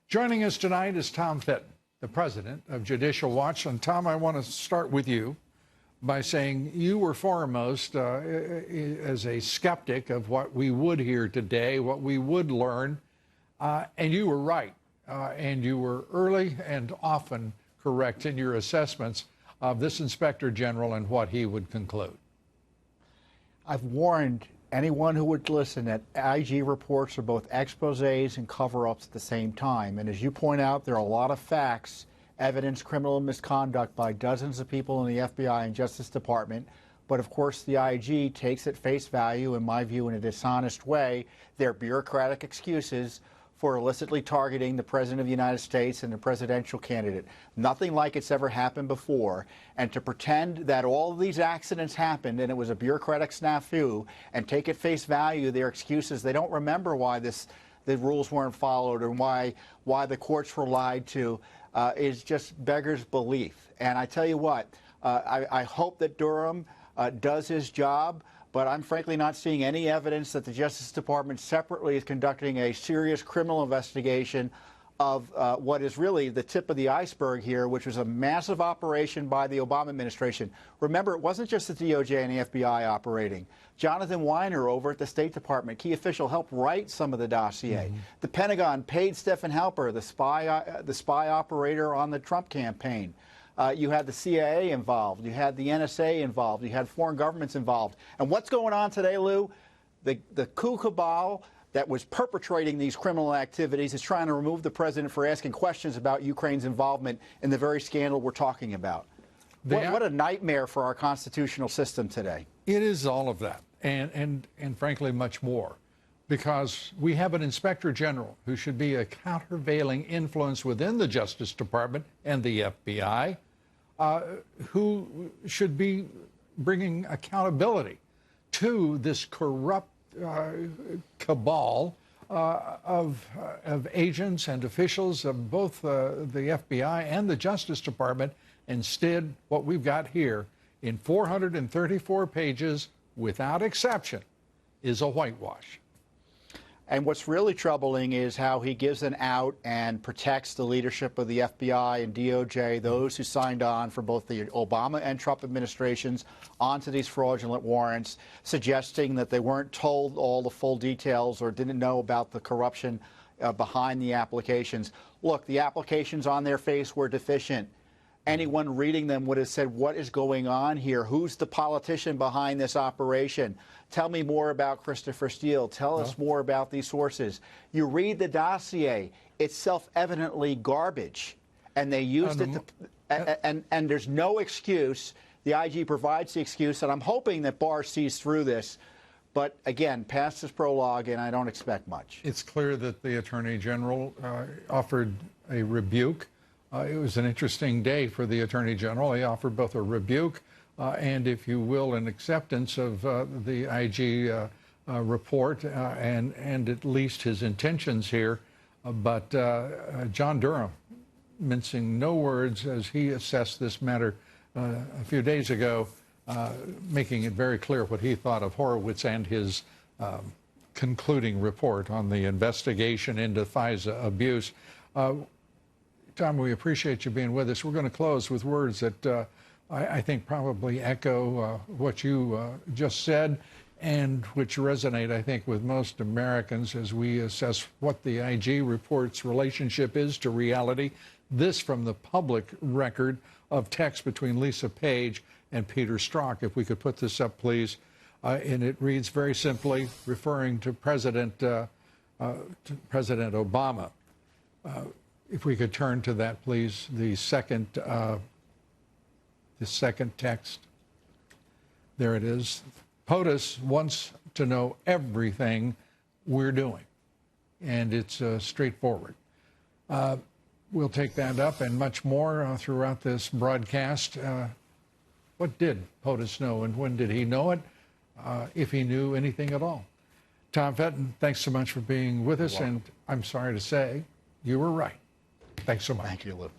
Joining us tonight is Tom Fitton, the president of Judicial Watch. And Tom, I want to start with you by saying you were foremost as a skeptic of what we would hear today, what we would learn, and you were right. And you were early and often correct in your assessments of this Inspector General and what he would conclude. I've warned anyone who would listen that IG reports are both exposés and cover-ups at the same time. And as you point out, there are a lot of facts, evidence, criminal misconduct by dozens of people in the FBI and Justice Department. But of course, the IG takes at face value, in my view, in a dishonest way, their bureaucratic excuses for illicitly targeting the President of the United States and the presidential candidate. Nothing like it's ever happened before. And to pretend that all of these accidents happened and it was a bureaucratic snafu and take at face value their excuses, they don't remember why the rules weren't followed and why the courts were lied to, is just beggars belief. And I tell you what, I hope that Durham does his job. But I'm frankly not seeing any evidence that the Justice Department separately is conducting a serious criminal investigation of what is really the tip of the iceberg here, which was a massive operation by the Obama administration. Remember, it wasn't just the DOJ and the FBI operating. Jonathan Weiner over at the State Department, key official, helped write some of the dossier. The Pentagon paid Stephen Halper, the spy operator on the Trump campaign. You had the CIA involved. You had the NSA involved. You had foreign governments involved. And what's going on today, Lou? The coup cabal that was perpetrating these criminal activities is trying to remove the president for asking questions about Ukraine's involvement in the very scandal we're talking about. What a nightmare for our constitutional system today. It is all of that, and frankly, much more. Because we have an Inspector General who should be a countervailing influence within the Justice Department and the FBI, who should be bringing accountability to this corrupt cabal of agents and officials of both the FBI and the Justice Department. Instead, what we've got here in 434 pages, without exception, is a whitewash. And what's really troubling is how he gives an out and protects the leadership of the FBI and DOJ, those who signed on for both the Obama and Trump administrations onto these fraudulent warrants, suggesting that they weren't told all the full details or didn't know about the corruption behind the applications. Look, the applications on their face were deficient. Anyone reading them would have said, what is going on here? Who's the politician behind this operation? Tell me more about Christopher Steele. Tell us more about these sources. You read the dossier, it's self-evidently garbage. And they used it to, and there's no excuse. The IG provides the excuse, and I'm hoping that Barr sees through this. But again, past this prologue, and I don't expect much. It's clear that the Attorney General offered a rebuke. It was an interesting day for the Attorney General. He offered both a rebuke and, if you will, an acceptance of the IG report and at least his intentions here. But John Durham, mincing no words as he assessed this matter a few days ago, making it very clear what he thought of Horowitz and his concluding report on the investigation into FISA abuse. Tom, we appreciate you being with us. We're going to close with words that I think probably echo what you just said and which resonate, I think, with most Americans as we assess what the IG report's relationship is to reality. This from the public record of text between Lisa Page and Peter Strzok. If we could put this up, please. And it reads very simply, referring to President Obama. If we could turn to that, please, the second text. There it is. POTUS wants to know everything we're doing, and it's straightforward. We'll take that up and much more throughout this broadcast. What did POTUS know, and when did he know it, if he knew anything at all? Tom Fitton, thanks so much for being with us, and I'm sorry to say, you were right. Thanks so much. Thank you, Lou.